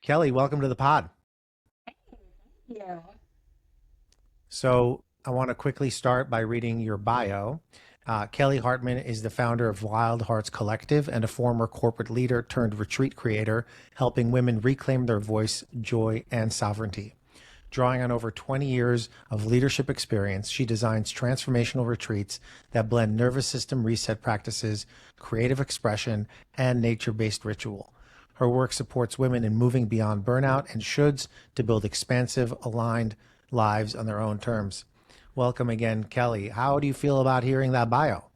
Kelley, welcome to the pod. Yeah. So, I want to quickly start by reading your bio. Kelley Hartman is the founder of Wild Harts Collective and a former corporate leader turned retreat creator, helping women reclaim their voice, joy, and sovereignty. Drawing on over 20 years of leadership experience, she designs transformational retreats that blend nervous system reset practices, creative expression, and nature based ritual. Her work supports women in moving beyond burnout and shoulds to build expansive, aligned lives on their own terms. Welcome again, Kelley. How do you feel about hearing that bio?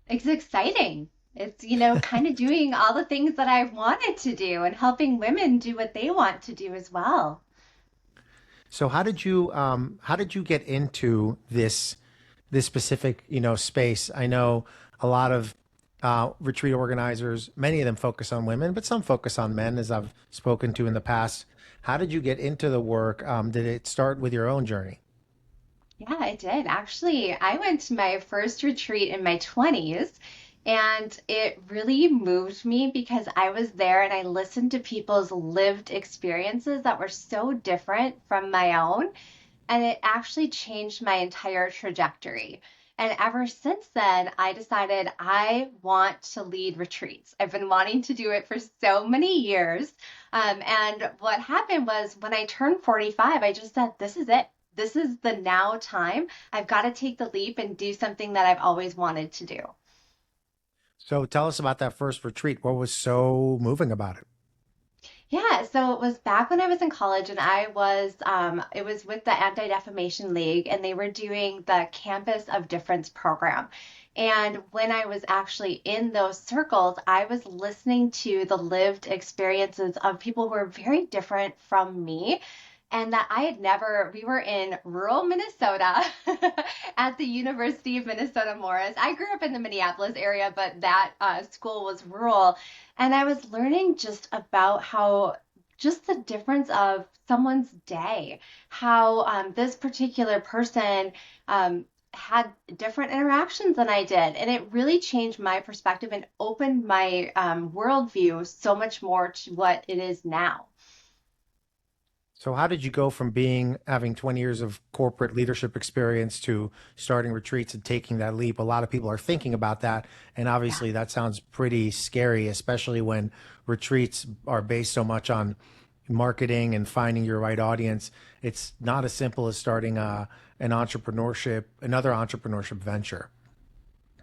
It's exciting. It's, kind of doing all the things that I've wanted to do and helping women do what they want to do as well. So how did you get into this specific space? I know a lot of retreat organizers, many of them focus on women, but some focus on men, as I've spoken to in the past. How did you get into the work? Did it start with your own journey? Yeah, I did. Actually, I went to my first retreat in my 20s, and it really moved me because I was there and I listened to people's lived experiences that were so different from my own. And it actually changed my entire trajectory. And ever since then, I decided I want to lead retreats. I've been wanting to do it for so many years. And what happened was when I turned 45, I just said, this is it. This is the now time. I've got to take the leap and do something that I've always wanted to do. So tell us about that first retreat. What was so moving about it? Yeah, so it was back when I was in college, and it was with the Anti-Defamation League, and they were doing the Campus of Difference program. And when I was actually in those circles, I was listening to the lived experiences of people who were very different from me. And that I had never, we were in rural Minnesota at the University of Minnesota Morris. I grew up in the Minneapolis area, but that school was rural. And I was learning just about just the difference of someone's day, how this particular person had different interactions than I did. And it really changed my perspective and opened my worldview so much more to what it is now. So how did you go from having 20 years of corporate leadership experience to starting retreats and taking that leap? A lot of people are thinking about that, and Yeah. obviously that sounds pretty scary, especially when retreats are based so much on marketing and finding your right audience. It's not as simple as starting another entrepreneurship venture.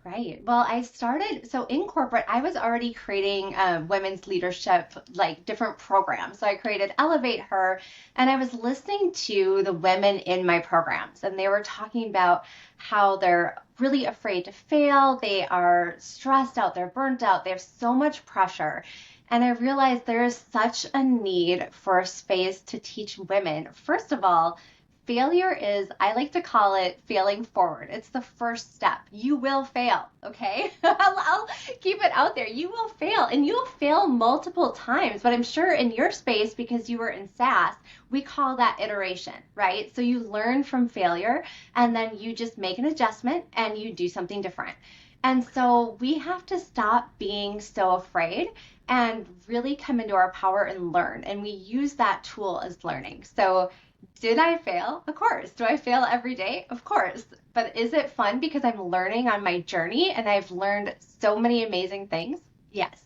Right. Well, I started, so in corporate, I was already creating women's leadership, like different programs. So I created Elevate Her, and I was listening to the women in my programs, and they were talking about how they're really afraid to fail. They are stressed out, they're burnt out, they have so much pressure. And I realized there is such a need for a space to teach women, first of all, failure is, I like to call it failing forward. It's the first step. You will fail, okay? I'll keep it out there. You will fail, and you'll fail multiple times. But I'm sure in your space, because you were in SaaS, we call that iteration, right? So you learn from failure, and then you just make an adjustment and you do something different. And so we have to stop being so afraid and really come into our power and learn. And we use that tool as learning. So did I fail? Of course. Do I fail every day? Of course. But is it fun because I'm learning on my journey and I've learned so many amazing things? Yes.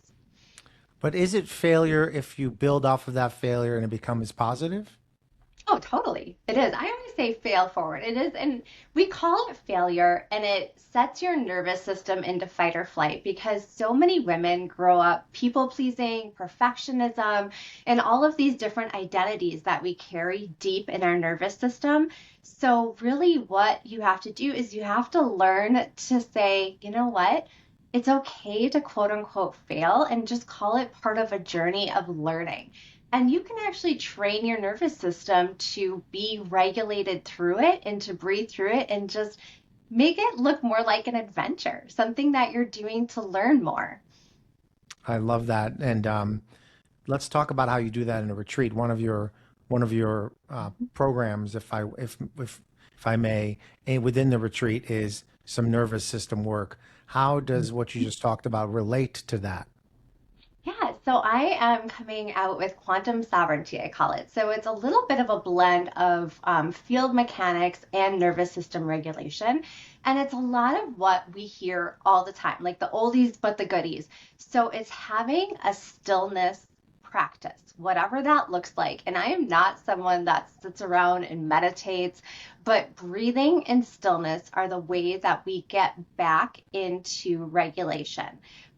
But is it failure if you build off of that failure and it becomes positive? Oh, totally. It is. I always say fail forward. It is, and we call it failure, and it sets your nervous system into fight or flight because so many women grow up people pleasing, perfectionism, and all of these different identities that we carry deep in our nervous system. So, really, what you have to do is you have to learn to say, you know what? It's okay to quote unquote fail and just call it part of a journey of learning. And you can actually train your nervous system to be regulated through it and to breathe through it and just make it look more like an adventure, something that you're doing to learn more. I love that. And let's talk about how you do that in a retreat. One of your programs, if I may, within the retreat is some nervous system work. How does what you just talked about relate to that? Yeah, So I am coming out with quantum sovereignty, I call it. So it's a little bit of a blend of field mechanics and nervous system regulation. And it's a lot of what we hear all the time, like the oldies but the goodies. So it's having a stillness practice, whatever that looks like. And I am not someone that sits around and meditates, but breathing and stillness are the way that we get back into regulation.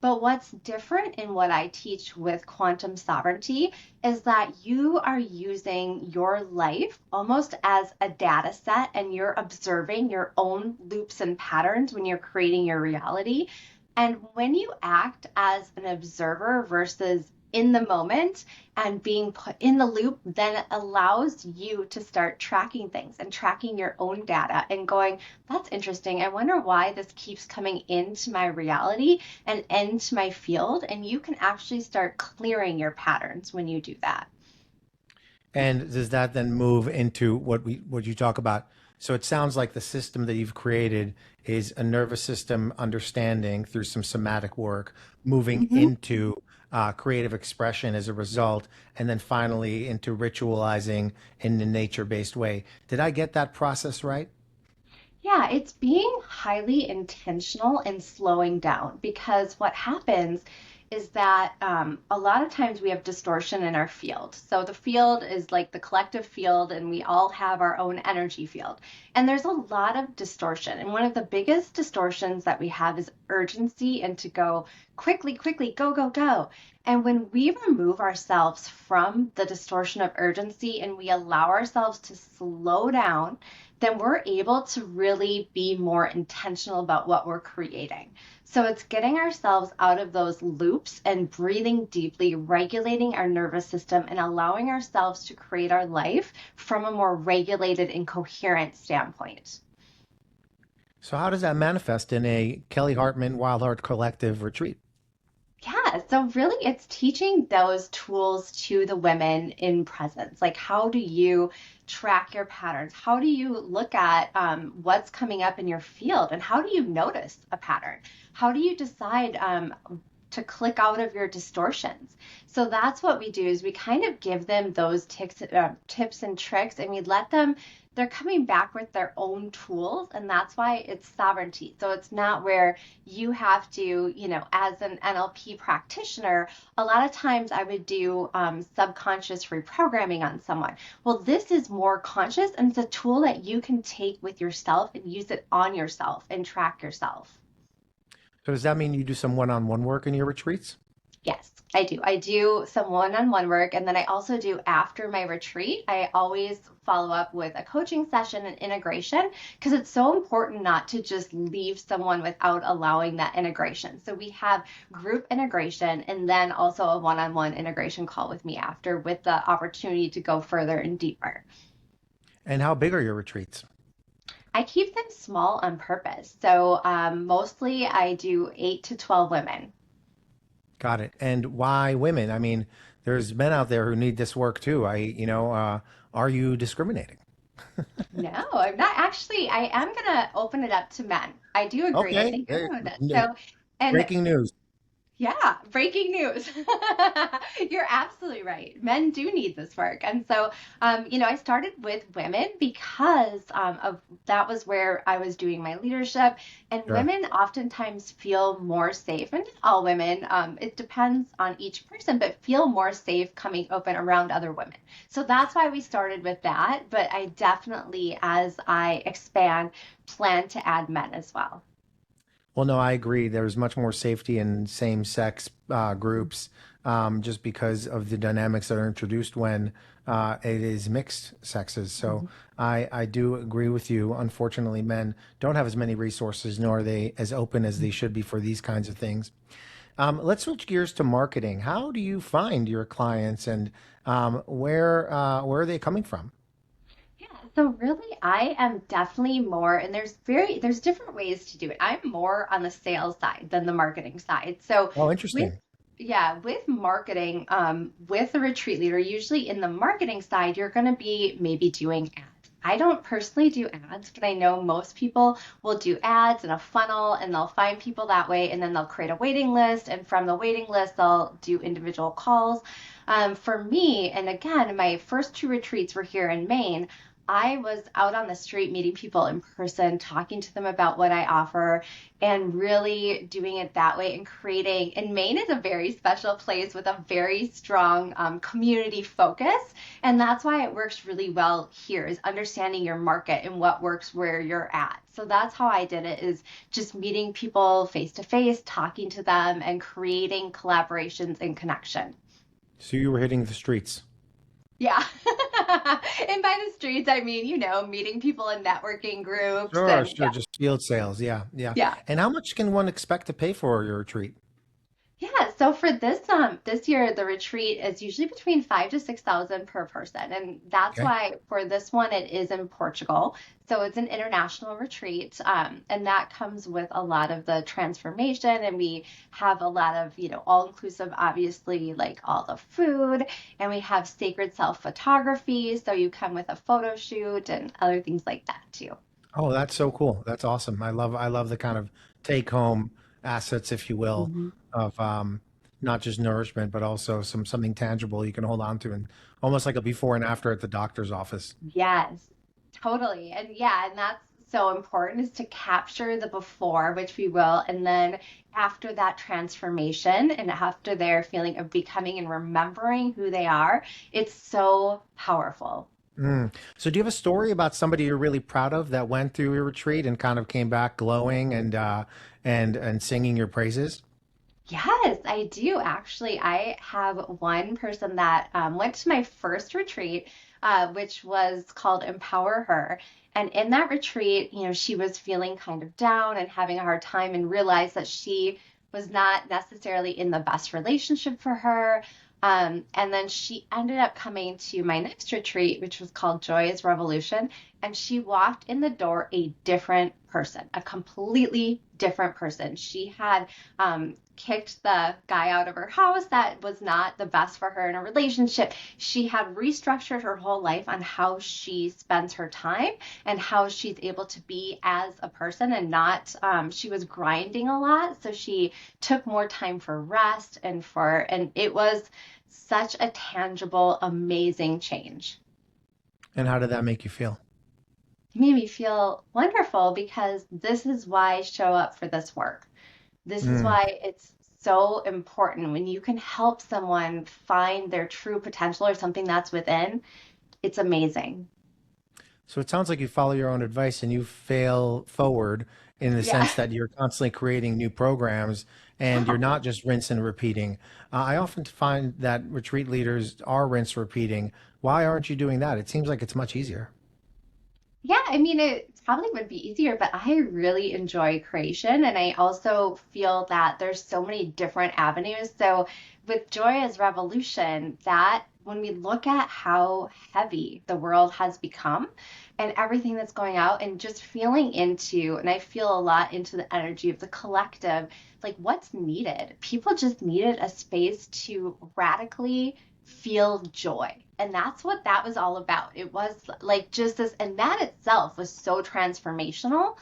But what's different in what I teach with quantum sovereignty is that you are using your life almost as a data set and you're observing your own loops and patterns when you're creating your reality. And when you act as an observer versus in the moment and being put in the loop, then it allows you to start tracking things and tracking your own data and going, that's interesting. I wonder why this keeps coming into my reality and into my field. And you can actually start clearing your patterns when you do that. And does that then move into what you talk about? So it sounds like the system that you've created is a nervous system understanding through some somatic work, moving Mhm. into creative expression as a result, and then finally into ritualizing in a nature-based way. Did I get that process right? Yeah, it's being highly intentional and slowing down because what happens is that a lot of times we have distortion in our field. So the field is like the collective field, and we all have our own energy field. And there's a lot of distortion. And one of the biggest distortions that we have is urgency and to go quickly, quickly, go, go, go. And when we remove ourselves from the distortion of urgency and we allow ourselves to slow down, then we're able to really be more intentional about what we're creating. So it's getting ourselves out of those loops and breathing deeply, regulating our nervous system, and allowing ourselves to create our life from a more regulated and coherent standpoint. So how does that manifest in a Kelley Hartman Wild Heart Collective retreat? Yeah, so really it's teaching those tools to the women in presence. Like, how do you track your patterns? How do you look at what's coming up in your field? And how do you notice a pattern? How do you decide to click out of your distortions? So that's what we do is we kind of give them those tips and tricks, and we let them, they're coming back with their own tools, and that's why it's sovereignty. So it's not where you have to, as an NLP practitioner, a lot of times I would do subconscious reprogramming on someone. Well, this is more conscious, and it's a tool that you can take with yourself and use it on yourself and track yourself. So does that mean you do some one-on-one work in your retreats? Yes, I do. I do some one-on-one work, and then I also do after my retreat. I always follow up with a coaching session and integration because it's so important not to just leave someone without allowing that integration. So we have group integration and then also a one-on-one integration call with me after with the opportunity to go further and deeper. And how big are your retreats? I keep them small on purpose. So mostly I do 8 to 12 women. Got it. And why women? I mean, there's men out there who need this work too. Are you discriminating? No, I'm not actually. I am gonna open it up to men. I do agree. I Okay. think everyone does. So, and Breaking news. yeah, breaking news. You're absolutely right. Men do need this work. And so, I started with women because of that was where I was doing my leadership. And Sure. women oftentimes feel more safe, and not all women, it depends on each person, but feel more safe coming open around other women. So that's why we started with that. But I definitely, as I expand, plan to add men as well. Well, no, I agree. There's much more safety in same-sex groups just because of the dynamics that are introduced when it is mixed sexes. So I do agree with you. Unfortunately, men don't have as many resources, nor are they as open as they should be for these kinds of things. Let's switch gears to marketing. How do you find your clients, and where are they coming from? Yeah, so really I am definitely more, and there's different ways to do it. I'm more on the sales side than the marketing side. So Oh, with interesting. yeah, with marketing, with the retreat leader, usually in the marketing side, you're going to be maybe doing ads. I don't personally do ads, but I know most people will do ads and a funnel and they'll find people that way and then they'll create a waiting list. And from the waiting list, they'll do individual calls. For me, and again, my first two retreats were here in Maine. I was out on the street meeting people in person, talking to them about what I offer, and really doing it that way and creating. And Maine is a very special place with a very strong community focus. And that's why it works really well here is understanding your market and what works where you're at. So that's how I did it is just meeting people face to face, talking to them and creating collaborations and connection. So you were hitting the streets. Yeah. And by the streets, I mean, meeting people in networking groups Sure, and sure. yeah, Just field sales. Yeah, yeah. yeah. And how much can one expect to pay for your retreat? Yeah, so for this year the retreat is usually between 5 to 6 thousand per person, and that's Okay. why for this one it is in Portugal. So it's an international retreat, and that comes with a lot of the transformation, and we have a lot of all inclusive, obviously like all the food, and we have sacred self photography, so you come with a photo shoot and other things like that too. Oh, that's so cool. That's awesome. I love the kind of take home assets, if you will, Mhm. of not just nourishment, but also something tangible you can hold on to and almost like a before and after at the doctor's office. Yes, totally. And yeah, and that's so important is to capture the before, which we will, and then after that transformation and after their feeling of becoming and remembering who they are, it's so powerful. Mm. So do you have a story about somebody you're really proud of that went through your retreat and kind of came back glowing and singing your praises? Yes, I do actually. I have one person that went to my first retreat, which was called Empower Her. And in that retreat, she was feeling kind of down and having a hard time and realized that she was not necessarily in the best relationship for her. And then she ended up coming to my next retreat, which was called Joy's Revolution. And she walked in the door a different person, a completely different person. She had kicked the guy out of her house that was not the best for her in a relationship. She had restructured her whole life on how she spends her time and how she's able to be as a person and not, she was grinding a lot. So she took more time for rest and it was such a tangible, amazing change. And how did that make you feel? It made me feel wonderful because this is why I show up for this work. This is Mm. why it's so important when you can help someone find their true potential or something that's within. It's amazing. So it sounds like you follow your own advice and you fail forward in the Yeah. sense that you're constantly creating new programs and you're not just rinse and repeating. I often find that retreat leaders are rinse repeating. Why aren't you doing that? It seems like it's much easier. Yeah, I mean, it probably would be easier, but I really enjoy creation. And I also feel that there's so many different avenues. So with Joy as Revolution, that when we look at how heavy the world has become and everything that's going out and just feeling into, and I feel a lot into the energy of the collective, like what's needed. People just needed a space to radically feel joy. And that's what that was all about. It was like just this, and that itself was so transformational.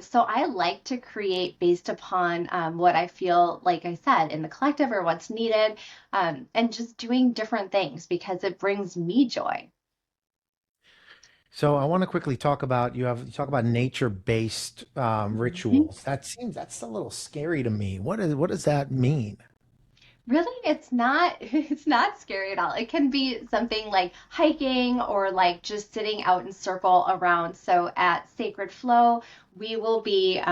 So I like to create based upon what I feel, like I said, in the collective or what's needed, and just doing different things because it brings me joy. So I want to quickly talk about you talk about nature-based Mhm. rituals. That's a little scary to me. What does that mean? Really, it's not it's not scary at all. It can be something like hiking or like just sitting out in circle around. So at Sacred Flow, we will be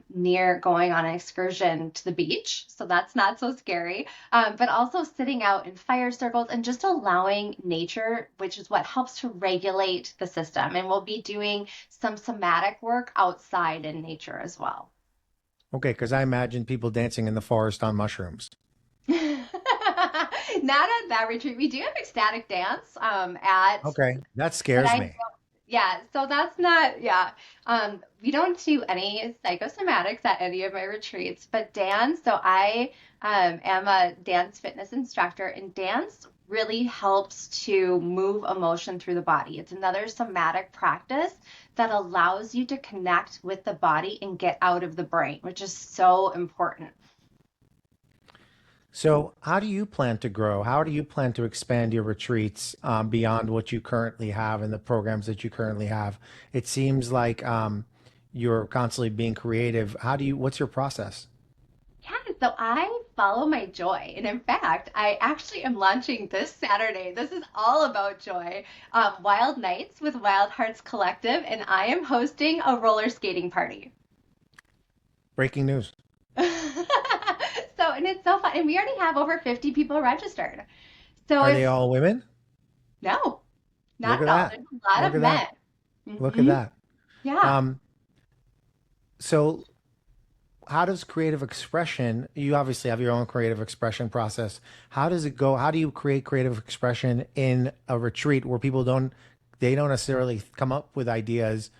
near going on an excursion to the beach. So that's not so scary. But also sitting out in fire circles and just allowing nature, which is what helps to regulate the system. And we'll be doing some somatic work outside in nature as well. Okay, because I imagine people dancing in the forest on mushrooms. Not at that retreat. We do have ecstatic dance Okay, that but scares I me. yeah, so that's not yeah. We don't do any psychosomatics at any of my retreats, but dance, so I am a dance fitness instructor and dance really helps to move emotion through the body. It's another somatic practice that allows you to connect with the body and get out of the brain, which is so important. So, how do you plan to grow? How do you plan to expand your retreats beyond what you currently have and the programs that you currently have? It seems like you're constantly being creative. What's your process? Yeah, so I follow my joy. And in fact, I actually am launching this Saturday. This is all about joy. Wild Nights with Wild Harts Collective, and I am hosting a roller skating party. Breaking news. And it's so fun. And we already have over 50 people registered. So Are they it's all women? no, Look not at at all. that. There's a lot Look of at that. men. Look at Hmm. that. Yeah. Um, so how does creative expression, you obviously have your own creative expression process. How does it go? How do you create creative expression in a retreat where they don't necessarily come up with ideas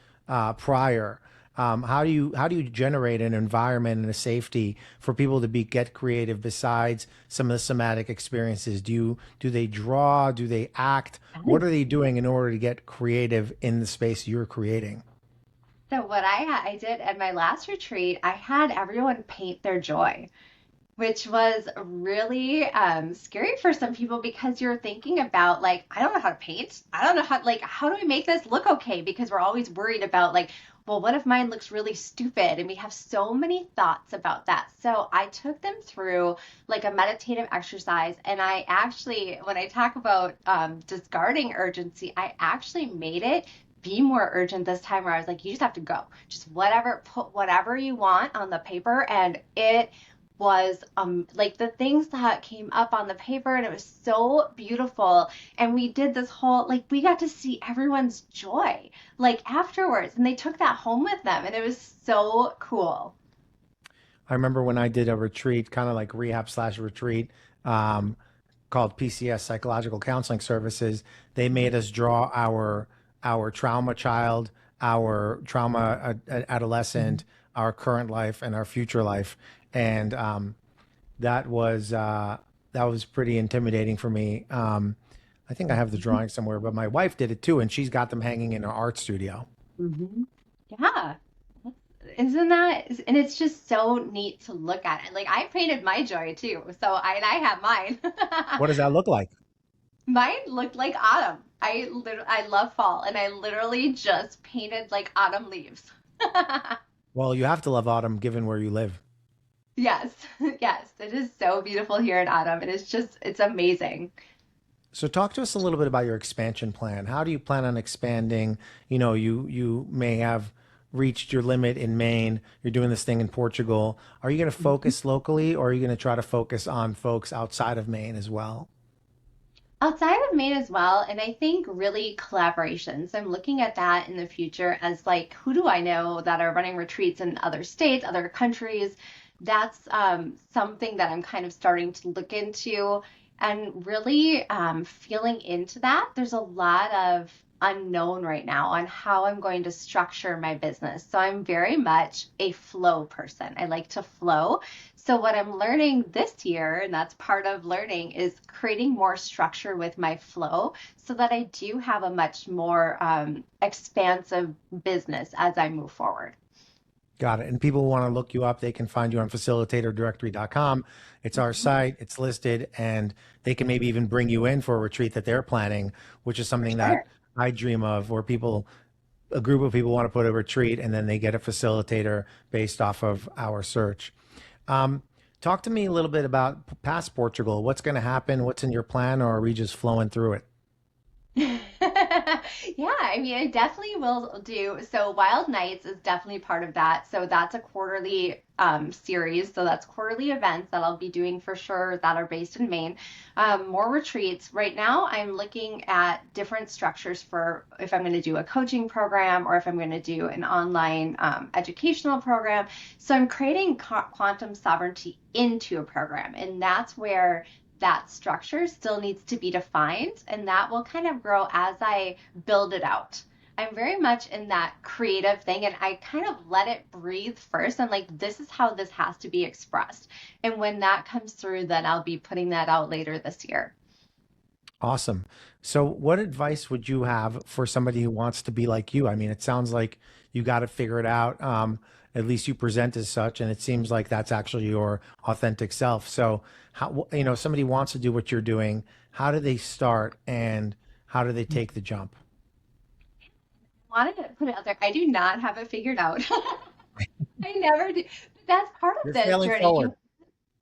prior? How do you generate an environment and a safety for people to get creative besides some of the somatic experiences? Do they draw? Do they act? What are they doing in order to get creative in the space you're creating? So what I did at my last retreat, I had everyone paint their joy, which was really scary for some people because you're thinking about like, I don't know how to paint. I don't know how do I make this look okay? Because we're always worried about like, well, what if mine looks really stupid? And we have so many thoughts about that. So I took them through like a meditative exercise. And I actually, when I talk about discarding urgency, I actually made it be more urgent this time where I was like, you just have to go. Just whatever, put whatever you want on the paper. And it was like the things that came up on the paper and it was so beautiful, and we did this whole like we got to see everyone's joy like afterwards, and they took that home with them, and it was so cool. I remember when I did a retreat, kind of like rehab slash retreat, um, called PCS Psychological Counseling Services. They made us draw our trauma child, our trauma adolescent, our current life, and our future life, and that was uh, that was pretty intimidating for me. I think I have the drawing somewhere, but my wife did it too, and she's got them hanging in her art studio. Hmm. Yeah. Isn't that, and it's just so neat to look at it. Like I painted my joy too. And I have mine. What does that look like? Mine looked like autumn. I love fall, and I literally just painted like autumn leaves. Well, you have to love autumn given where you live. Yes, yes, it is so beautiful here in autumn. It's amazing. So talk to us a little bit about your expansion plan. How do you plan on expanding? You may have reached your limit in Maine. You're doing this thing in Portugal. Are you going to focus locally, or are you going to try to focus on folks outside of Maine as well? Outside of Maine as well, and I think really collaborations. I'm looking at that in the future as like, who do I know that are running retreats in other states, other countries? That's something that I'm kind of starting to look into and really feeling into that. There's a lot of unknown right now on how I'm going to structure my business. So I'm very much a flow person. I like to flow. So what I'm learning this year, and that's part of learning, is creating more structure with my flow so that I do have a much more expansive business as I move forward. Got it. And people want to look you up, they can find you on facilitatorddirectory.com. It's our Mhm. site, it's listed, and they can maybe even bring you in for a retreat that they're planning, which is For something that sure. I dream of, where a group of people want to put a retreat and then they get a facilitator based off of our search. Um, Talk to me a little bit about past Portugal. What's going to happen? What's in your plan, or are we just flowing through it? Yeah, I mean, I definitely will do. So, Wild Nights is definitely part of that. So, that's a quarterly series. So, that's quarterly events that I'll be doing for sure that are based in Maine. More retreats. Right now, I'm looking at different structures for if I'm going to do a coaching program or if I'm going to do an online educational program. So, I'm creating quantum sovereignty into a program. And that's where that structure still needs to be defined, and that will kind of grow as I build it out. I'm very much in that creative thing, and I kind of let it breathe first. I'm like, this is how this has to be expressed. And when that comes through, then I'll be putting that out later this year. Awesome. So, what advice would you have for somebody who wants to be like you? I mean, it sounds like you got to figure it out. At least you present as such, and it seems like that's actually your authentic self. So, how, somebody wants to do what you're doing, how do they start and how do they take the jump? Wanted to put it out there. I do not have it figured out. I never do. But that's part of You're the failing journey. forward.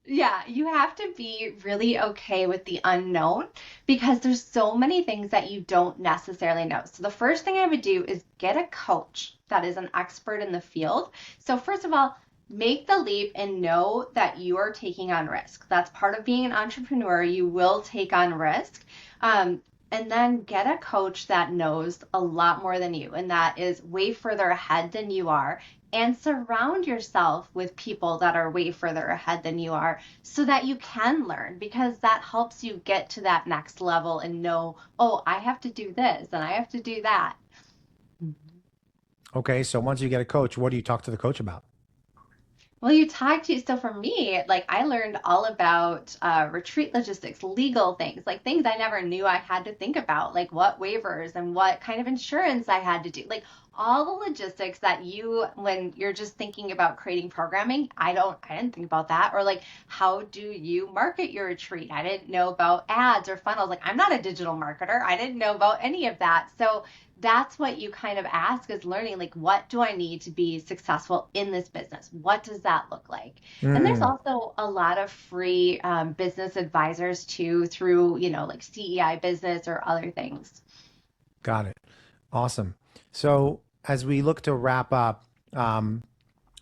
Yeah, you have to be really okay with the unknown because there's so many things that you don't necessarily know. So the first thing I would do is get a coach that is an expert in the field. So first of all, make the leap and know that you are taking on risk. That's part of being an entrepreneur. You will take on risk. And then get a coach that knows a lot more than you and that is way further ahead than you are. And surround yourself with people that are way further ahead than you are so that you can learn because that helps you get to that next level and know, oh, I have to do this and I have to do that. Okay, so once you get a coach, what do you talk to the coach about? Well, you talked to, so for me, like I learned all about retreat logistics, legal things, like things I never knew I had to think about, like what waivers and what kind of insurance I had to do, like all the logistics that you, when you're just thinking about creating programming, I didn't think about that. Or like, how do you market your retreat? I didn't know about ads or funnels. Like, I'm not a digital marketer. I didn't know about any of that. So that's what you kind of ask is learning like what do I need to be successful in this business, what does that look like? And there's Mm, also a lot of free business advisors too through like CEI business or other things. got it. Awesome. So as we look to wrap up, um,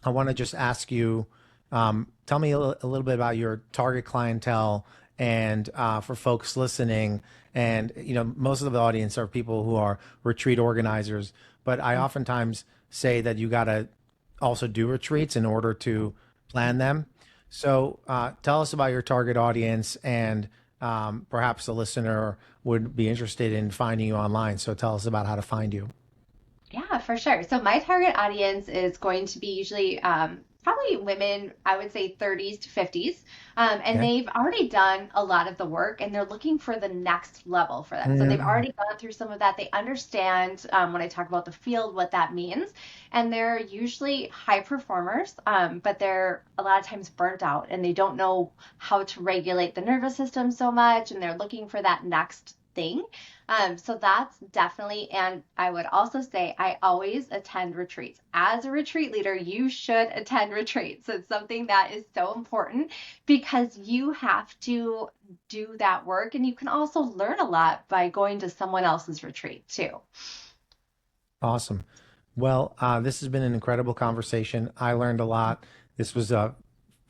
I want to just ask you, tell me a little bit about your target clientele and for folks listening. And, most of the audience are people who are retreat organizers, but I oftentimes say that you got to also do retreats in order to plan them. So tell us about your target audience and perhaps the listener would be interested in finding you online. So tell us about how to find you. Yeah, for sure. So my target audience is going to be usually probably women, I would say 30s to 50s, and Okay. they've already done a lot of the work and they're looking for the next level for them. So they've Mm, already gone through some of that. They understand when I talk about the field what that means, and they're usually high performers, but they're a lot of times burnt out and they don't know how to regulate the nervous system so much, and they're looking for that next thing. So that's definitely, and I would also say I always attend retreats. As a retreat leader, you should attend retreats. It's something that is so important because you have to do that work and you can also learn a lot by going to someone else's retreat too. awesome. Well, this has been an incredible conversation. I learned a lot. This was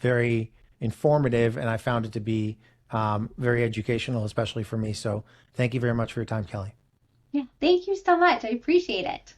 very informative, and I found it to be very educational, especially for me. So, thank you very much for your time, Kelley. Yeah, thank you so much. I appreciate it.